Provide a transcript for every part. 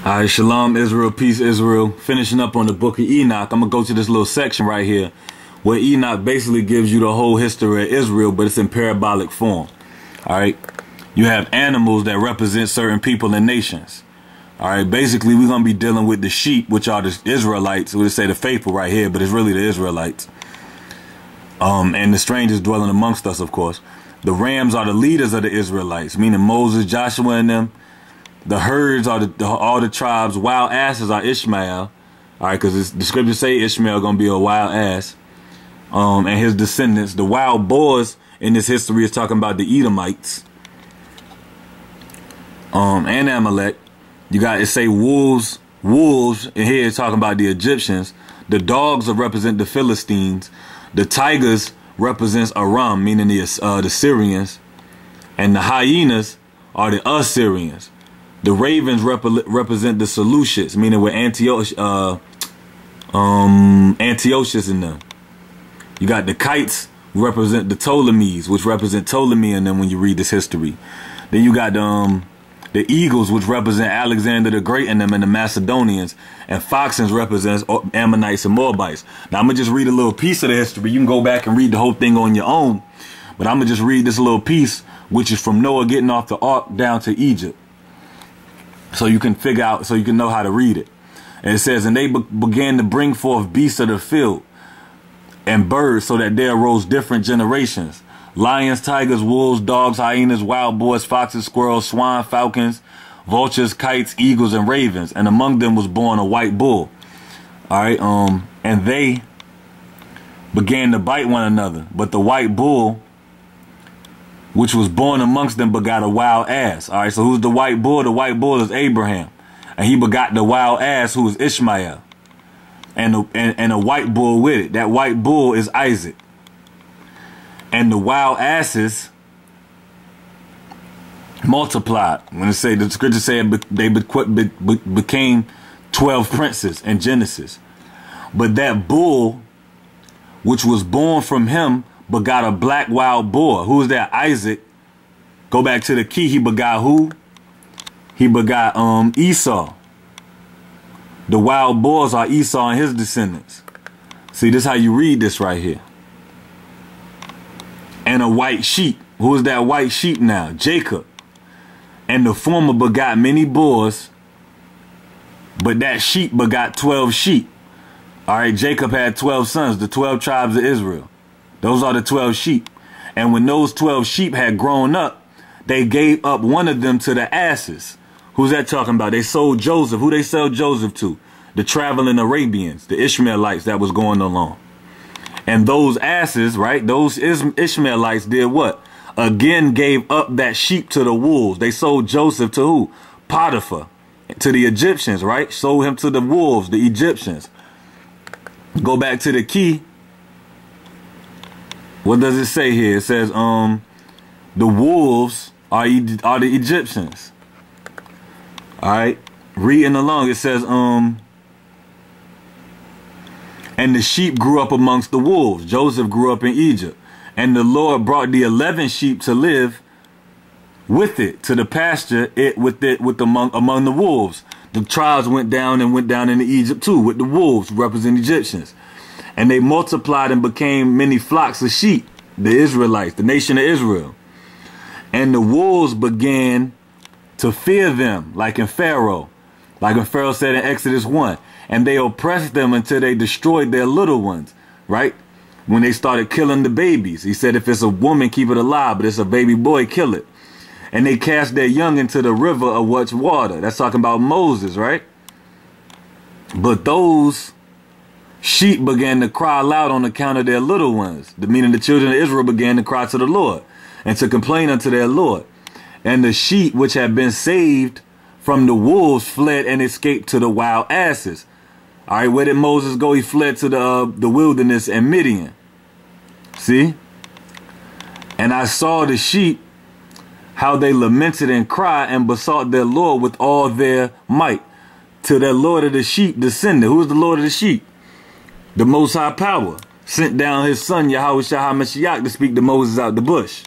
All right, shalom, Israel, peace, Israel. Finishing up on the book of Enoch. I'm going to go to this little section right here where Enoch basically gives you the whole history of Israel, but it's in parabolic form. All right. You have animals that represent certain people and nations. All right. Basically, we're going to be dealing with the sheep, which are the Israelites. We would say the faithful right here, but it's really the Israelites. And the strangers dwelling amongst us, of course. The rams are the leaders of the Israelites, meaning Moses, Joshua, and them. The herds are all the tribes. Wild asses are Ishmael. All right, because the scriptures say Ishmael going to be a wild ass. And his descendants. The wild boars in this history is talking about the Edomites. And Amalek. You got it say wolves. Wolves, and here it's talking about the Egyptians. The dogs represent the Philistines. The tigers represents Aram, meaning the Syrians. And the hyenas are the Assyrians. The ravens represent the Seleucids, meaning with Antiochus in them. You got the kites represent the Ptolemies, which represent Ptolemy in them when you read this history. Then you got the eagles, which represent Alexander the Great in them and the Macedonians. And foxes represents Ammonites and Moabites. Now I'm going to just read a little piece of the history. You can go back and read the whole thing on your own. But I'm going to just read this little piece, which is from Noah getting off the ark down to Egypt. So you can figure out, so you can know how to read it. And it says, and they began to bring forth beasts of the field and birds, so that there arose different generations. Lions, tigers, wolves, dogs, hyenas, wild boars, foxes, squirrels, swine, falcons, vultures, kites, eagles, and ravens. And among them was born a white bull. All right. And they began to bite one another. But the white bull, which was born amongst them, begot a wild ass. All right, so who's the white bull? The white bull is Abraham. And he begot the wild ass, who is Ishmael. And a white bull with it. That white bull is Isaac. And the wild asses multiplied. When it say, the scripture said they became 12 princes in Genesis. But that bull, which was born from him, begot a black wild boar. Who is that? Isaac. Go back to the key. He begot who? He begot Esau. The wild boars are Esau and his descendants. See, this is how you read this right here. And a white sheep. Who is that white sheep now? Jacob. And the former begot many boars, but that sheep begot 12 sheep. All right, Jacob had 12 sons, the 12 tribes of Israel. Those are the 12 sheep. And when those 12 sheep had grown up, they gave up one of them to the asses. Who's that talking about? They sold Joseph. Who they sell Joseph to? The traveling Arabians, the Ishmaelites that was going along. And those asses, right? Those Ishmaelites did what? Again gave up that sheep to the wolves. They sold Joseph to who? Potiphar. To the Egyptians, right? Sold him to the wolves, the Egyptians. Go back to the key. What does it say here? It says, the wolves are the Egyptians. All right. Reading along, it says, and the sheep grew up amongst the wolves. Joseph grew up in Egypt. And the Lord brought the 11 sheep to live with it to the pasture among the wolves. The tribes went down into Egypt too with the wolves, represent Egyptians. And they multiplied and became many flocks of sheep, the Israelites, the nation of Israel. And the wolves began to fear them, like in Pharaoh. Like when Pharaoh said in Exodus 1. And they oppressed them until they destroyed their little ones, right? When they started killing the babies. He said, if it's a woman, keep it alive. But it's a baby boy, kill it. And they cast their young into the river of what's water. That's talking about Moses, right? But those sheep began to cry aloud on account of their little ones. Meaning the children of Israel began to cry to the Lord and to complain unto their Lord. And the sheep which had been saved from the wolves fled and escaped to the wild asses. All right, where did Moses go? He fled to the wilderness and Midian. See? And I saw the sheep, how they lamented and cried and besought their Lord with all their might. To their Lord of the sheep descended. Who is the Lord of the sheep? The Most High Power. Sent down his son, Yahweh Shah to speak to Moses out the bush.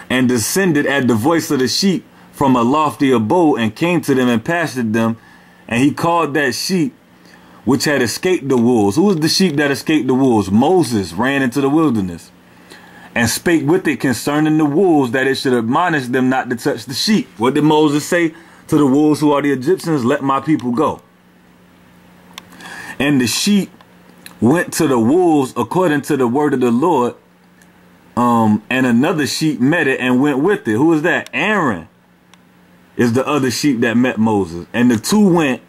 And descended at the voice of the sheep from a lofty abode and came to them and pastured them. And he called that sheep which had escaped the wolves. Who was the sheep that escaped the wolves? Moses ran into the wilderness and spake with it concerning the wolves, that it should admonish them not to touch the sheep. What did Moses say to the wolves who are the Egyptians? Let my people go. And the sheep went to the wolves according to the word of the Lord. And another sheep met it and went with it. Who is that? Aaron is the other sheep that met Moses. And the two went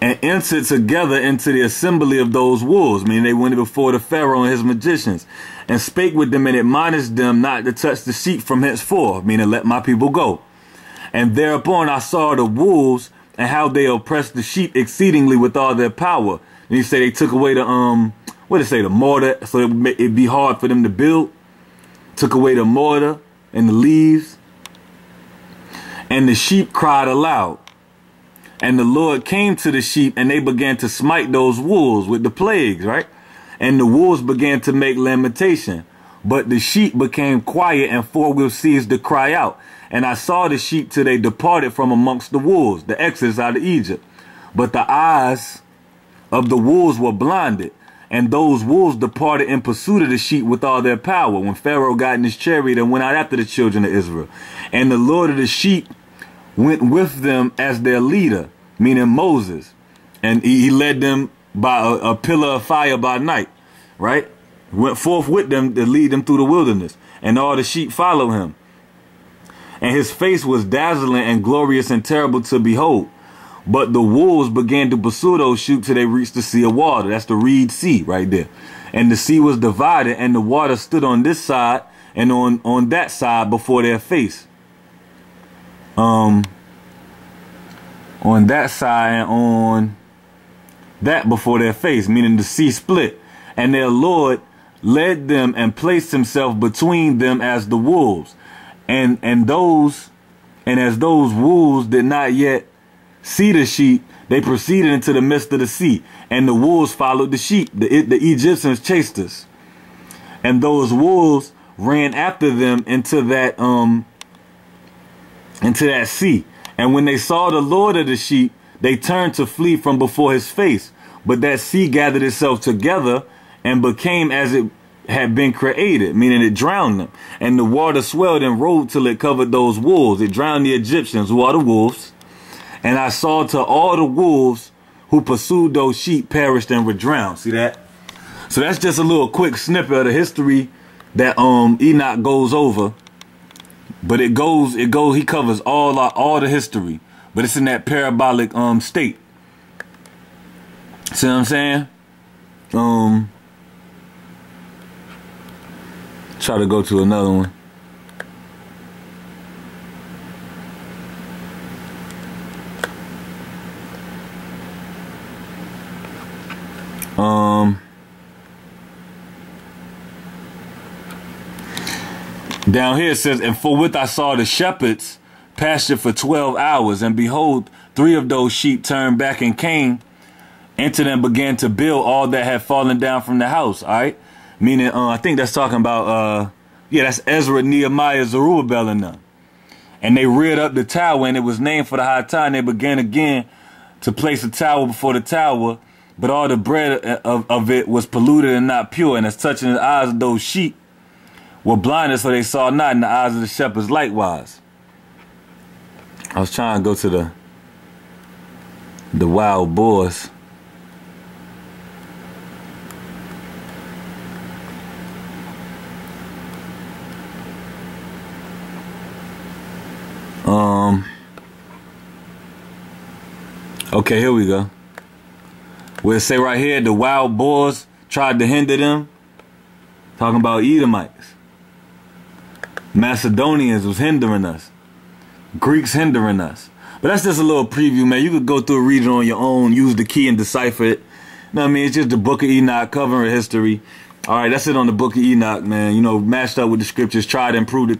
and entered together into the assembly of those wolves. Meaning they went before the Pharaoh and his magicians and spake with them and admonished them not to touch the sheep from henceforth. Meaning let my people go. And thereupon I saw the wolves and how they oppressed the sheep exceedingly with all their power. And he said they took away the, what did it say, the mortar, so it'd be hard for them to build. Took away the mortar and the leaves. And the sheep cried aloud. And the Lord came to the sheep, and they began to smite those wolves with the plagues, right? And the wolves began to make lamentation. But the sheep became quiet, and forthwith ceased to cry out. And I saw the sheep till they departed from amongst the wolves, the exodus out of Egypt. But the eyes of the wolves were blinded, and those wolves departed in pursuit of the sheep with all their power, when Pharaoh got in his chariot and went out after the children of Israel. And the Lord of the sheep went with them as their leader, meaning Moses. And he led them by a pillar of fire by night, right? Went forth with them to lead them through the wilderness. And all the sheep followed him. And his face was dazzling and glorious and terrible to behold. But the wolves began to pursue those sheep till they reached the sea of water. That's the Reed Sea right there. And the sea was divided, and the water stood on this side and on that side before their face. On that side and on that before their face, meaning the sea split. And their Lord led them and placed himself between them as the wolves. And as those wolves did not yet see the sheep, they proceeded into the midst of the sea. And the wolves followed the sheep. The Egyptians chased us. And those wolves ran after them into that sea. And when they saw the Lord of the sheep, they turned to flee from before his face. But that sea gathered itself together and became as it had been created, meaning it drowned them. And the water swelled and rolled till it covered those wolves. It drowned the Egyptians, who are the wolves. And I saw to all the wolves who pursued those sheep perished and were drowned. See that? So that's just a little quick snippet of the history that Enoch goes over. But he covers all the history. But it's in that parabolic state. See what I'm saying? Try to go to another one. Down here it says, and forthwith I saw the shepherds pasture for 12 hours, and behold, 3 of those sheep turned back and came into them, began to build all that had fallen down from the house. All right, meaning I think that's talking about that's Ezra, Nehemiah, Zerubbabel, and them. And they reared up the tower, and it was named for the high tide. And they began again to place a tower before the tower, but all the bread of it was polluted and not pure. And as touching the eyes of those sheep were blinded, so they saw not, in the eyes of the shepherds likewise. I was trying to go to the wild boars. Okay, here we go. Where it say right here, the wild boars tried to hinder them. Talking about Edomites. Macedonians was hindering us. Greeks hindering us. But that's just a little preview, man. You could go through and read it on your own. Use the key and decipher it. You know what I mean? It's just the book of Enoch covering history. All right, that's it on the book of Enoch, man. You know, matched up with the scriptures. Tried and improved it.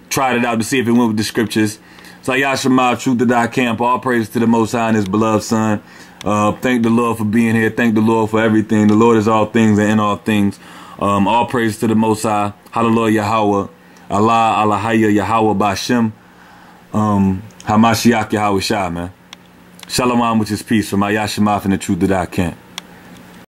Tried it out to see if it went with the scriptures. So Yashima, truth to thy camp. All praise to the Most High and his beloved Son. Thank the Lord for being here. Thank the Lord for everything. The Lord is all things and in all things. All praise to the Most High. Hallelujah, Yahweh. Allah, Allahaya, Yahweh, Bashem. Hamashiach Yahweh Shai, man. Shalom, which is peace, from my Yashimaf and the truth that I can't.